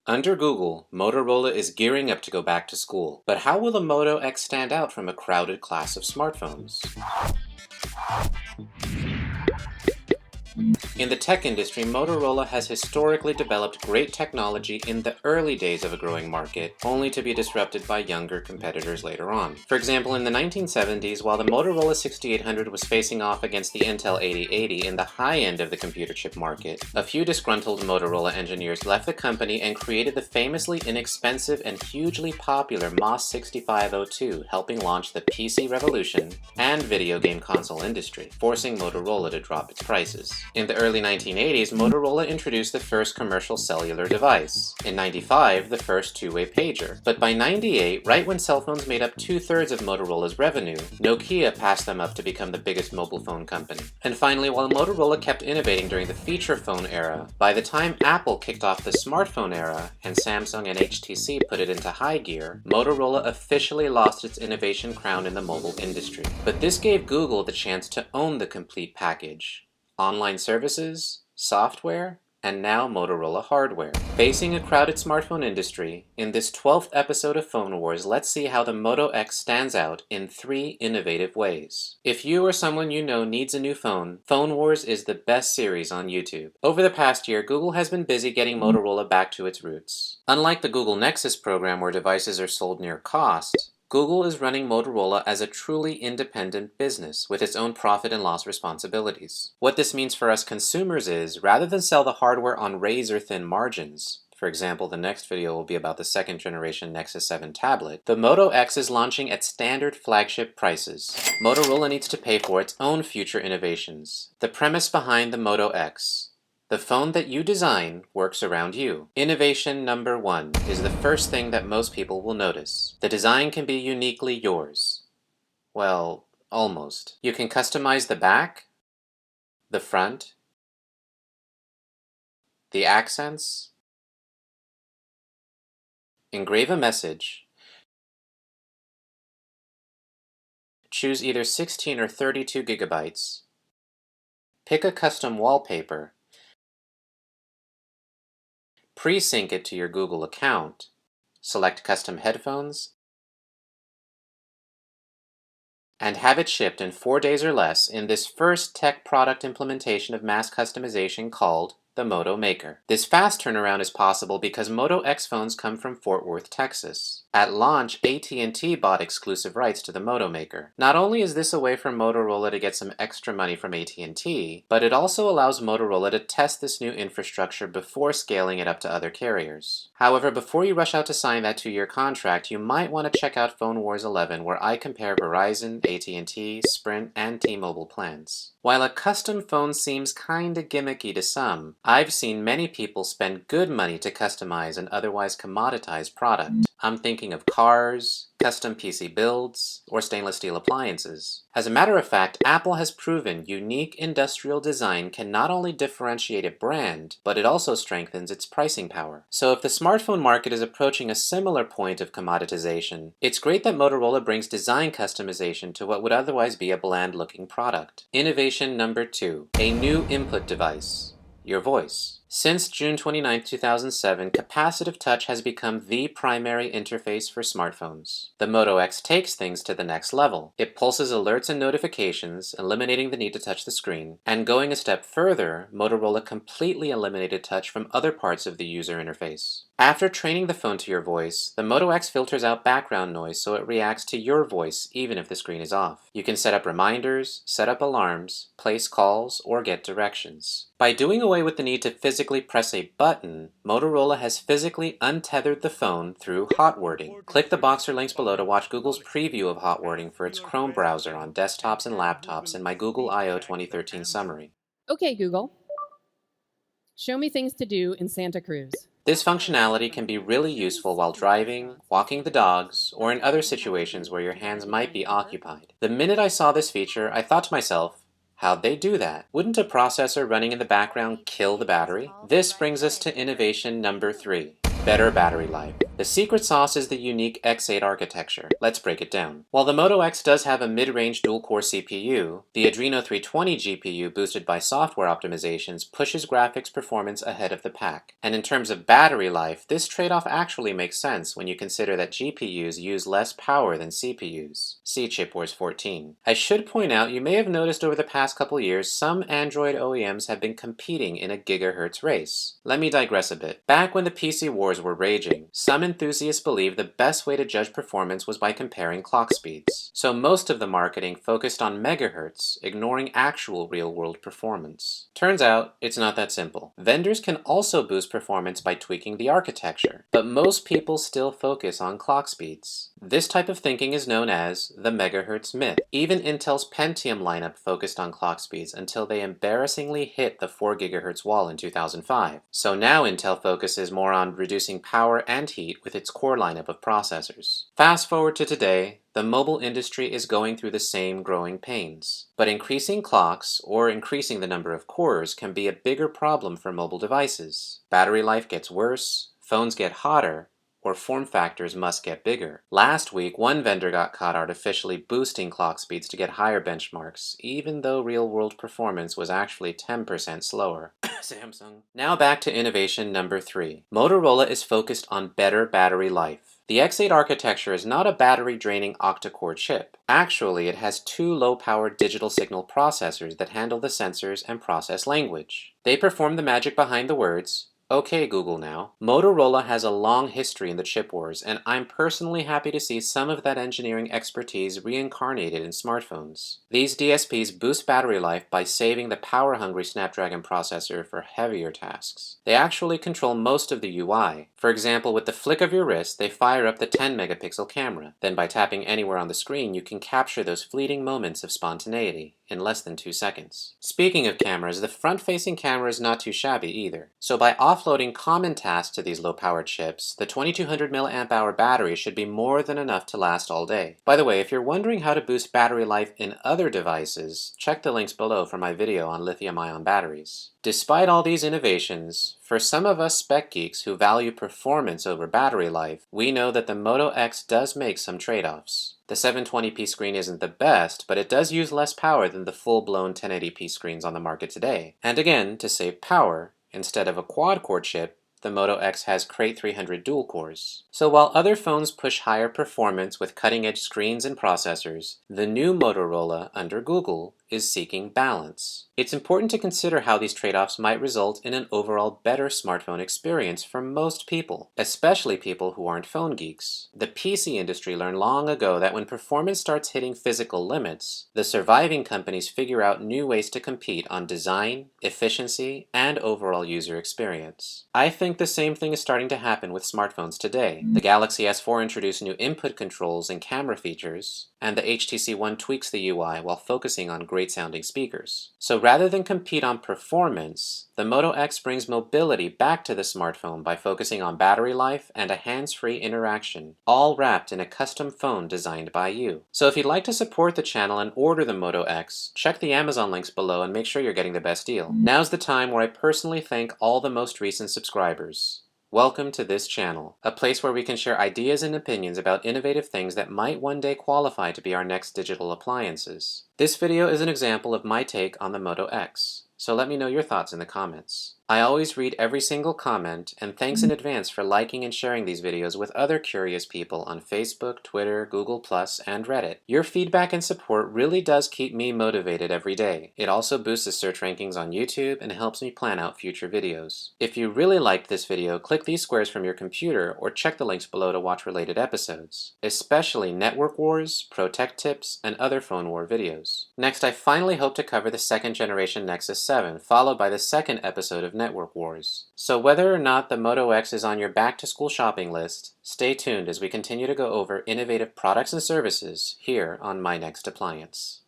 Under Google, Motorola is gearing up to go back to school. But how will the Moto X stand out from a crowded class of smartphones? In the tech industry, Motorola has historically developed great technology in the early days of a growing market, only to be disrupted by younger competitors later on. For example, in the 1970s, while the Motorola 6800 was facing off against the Intel 8080 in the high end of the computer chip market, a few disgruntled Motorola engineers left the company and created the famously inexpensive and hugely popular MOS 6502, helping launch the PC revolution and video game console industry, forcing Motorola to drop its prices. In the early 1980s, Motorola introduced the first commercial cellular device. In 95, the first two-way pager. But by 98, right when cell phones made up 2/3 of Motorola's revenue, Nokia passed them up to become the biggest mobile phone company. And finally, while Motorola kept innovating during the feature phone era, by the time Apple kicked off the smartphone era and Samsung and HTC put it into high gear, Motorola officially lost its innovation crown in the mobile industry. But this gave Google the chance to own the complete package. Online services, software, and now Motorola hardware. Facing a crowded smartphone industry, in this 12th episode of Phone Wars, let's see how the Moto X stands out in 3 innovative ways. If you or someone you know needs a new phone, Phone Wars is the best series on YouTube. Over the past year, Google has been busy getting Motorola back to its roots. Unlike the Google Nexus program where devices are sold near cost, Google is running Motorola as a truly independent business with its own profit and loss responsibilities. What this means for us consumers is, rather than sell the hardware on razor-thin margins, for example, the next video will be about the second generation Nexus 7 tablet, the Moto X is launching at standard flagship prices. Motorola needs to pay for its own future innovations. The premise behind the Moto X: the phone that you design works around you. Innovation number 1 is the first thing that most people will notice. The design can be uniquely yours. Well, almost. You can customize the back, the front, the accents, engrave a message, choose either 16 or 32 gigabytes, pick a custom wallpaper, pre-sync it to your Google account, select custom headphones, and have it shipped in 4 days or less in this first tech product implementation of mass customization called the Moto Maker. This fast turnaround is possible because Moto X phones come from Fort Worth, Texas. At launch, AT&T bought exclusive rights to the Moto Maker. Not only is this a way for Motorola to get some extra money from AT&T, but it also allows Motorola to test this new infrastructure before scaling it up to other carriers. However, before you rush out to sign that 2-year contract, you might want to check out Phone Wars 11, where I compare Verizon, AT&T, Sprint, and T-Mobile plans. While a custom phone seems kinda gimmicky to some, I've seen many people spend good money to customize an otherwise commoditized product. I'm thinking of cars, custom PC builds, or stainless steel appliances. As a matter of fact, Apple has proven unique industrial design can not only differentiate a brand, but it also strengthens its pricing power. So if the smartphone market is approaching a similar point of commoditization, it's great that Motorola brings design customization to what would otherwise be a bland-looking product. Innovation number 2, a new input device: your voice. Since June 29, 2007, capacitive touch has become the primary interface for smartphones. The Moto X takes things to the next level. It pulses alerts and notifications, eliminating the need to touch the screen. And going a step further, Motorola completely eliminated touch from other parts of the user interface. After training the phone to your voice, the Moto X filters out background noise so it reacts to your voice even if the screen is off. You can set up reminders, set up alarms, place calls, or get directions. By doing away with the need to physically press a button, Motorola has physically untethered the phone through hot wording. Click the box or links below to watch Google's preview of hot wording for its Chrome browser on desktops and laptops in my Google I/O 2013 summary. Okay, Google. Show me things to do in Santa Cruz. This functionality can be really useful while driving, walking the dogs, or in other situations where your hands might be occupied. The minute I saw this feature, I thought to myself, how'd they do that? Wouldn't a processor running in the background kill the battery? This brings us to innovation number 3, better battery life. The secret sauce is the unique X8 architecture. Let's break it down. While the Moto X does have a mid-range dual-core CPU, the Adreno 320 GPU boosted by software optimizations pushes graphics performance ahead of the pack. And in terms of battery life, this trade-off actually makes sense when you consider that GPUs use less power than CPUs. See Chip Wars 14. I should point out, you may have noticed over the past couple years, some Android OEMs have been competing in a gigahertz race. Let me digress a bit. Back when the PC wars were raging, some enthusiasts believed the best way to judge performance was by comparing clock speeds. So most of the marketing focused on megahertz, ignoring actual real-world performance. Turns out, it's not that simple. Vendors can also boost performance by tweaking the architecture, but most people still focus on clock speeds. This type of thinking is known as the megahertz myth. Even Intel's Pentium lineup focused on clock speeds until they embarrassingly hit the 4 GHz wall in 2005. So now Intel focuses more on reducing power and heat with its core lineup of processors. Fast forward to today, the mobile industry is going through the same growing pains. But increasing clocks, or increasing the number of cores, can be a bigger problem for mobile devices. Battery life gets worse, phones get hotter, or form factors must get bigger. Last week, one vendor got caught artificially boosting clock speeds to get higher benchmarks, even though real-world performance was actually 10% slower. Samsung. Now back to innovation number 3. Motorola is focused on better battery life. The X8 architecture is not a battery-draining octa-core chip. Actually, it has 2 low-power digital signal processors that handle the sensors and process language. They perform the magic behind the words, "Okay, Google now." Motorola has a long history in the chip wars, and I'm personally happy to see some of that engineering expertise reincarnated in smartphones. These DSPs boost battery life by saving the power-hungry Snapdragon processor for heavier tasks. They actually control most of the UI. For example, with the flick of your wrist, they fire up the 10-megapixel camera. Then by tapping anywhere on the screen, you can capture those fleeting moments of spontaneity in less than 2 seconds. Speaking of cameras, the front-facing camera is not too shabby either. So by offloading common tasks to these low-powered chips, the 2200 mAh battery should be more than enough to last all day. By the way, if you're wondering how to boost battery life in other devices, check the links below for my video on lithium-ion batteries. Despite all these innovations, for some of us spec geeks who value performance over battery life, we know that the Moto X does make some trade-offs. The 720p screen isn't the best, but it does use less power than the full-blown 1080p screens on the market today. And again, to save power, instead of a quad-core chip, the Moto X has Crate 300 dual cores. So while other phones push higher performance with cutting-edge screens and processors, the new Motorola, under Google, is seeking balance. It's important to consider how these trade-offs might result in an overall better smartphone experience for most people, especially people who aren't phone geeks. The PC industry learned long ago that when performance starts hitting physical limits, the surviving companies figure out new ways to compete on design, efficiency, and overall user experience. I think the same thing is starting to happen with smartphones today. The Galaxy S4 introduced new input controls and camera features, and the HTC One tweaks the UI while focusing on great-sounding speakers. So rather than compete on performance, the Moto X brings mobility back to the smartphone by focusing on battery life and a hands-free interaction, all wrapped in a custom phone designed by you. So if you'd like to support the channel and order the Moto X, check the Amazon links below and make sure you're getting the best deal. Now's the time where I personally thank all the most recent subscribers. Welcome to this channel, a place where we can share ideas and opinions about innovative things that might one day qualify to be our next digital appliances. This video is an example of my take on the Moto X, so let me know your thoughts in the comments. I always read every single comment, and thanks in advance for liking and sharing these videos with other curious people on Facebook, Twitter, Google+, and Reddit. Your feedback and support really does keep me motivated every day. It also boosts the search rankings on YouTube and helps me plan out future videos. If you really liked this video, click these squares from your computer or check the links below to watch related episodes, especially Network Wars, Pro Tech Tips, and other phone war videos. Next, I finally hope to cover the 2nd generation Nexus 7, followed by the 2nd episode of Network Wars. So whether or not the Moto X is on your back-to-school shopping list, stay tuned as we continue to go over innovative products and services here on My Next Appliance.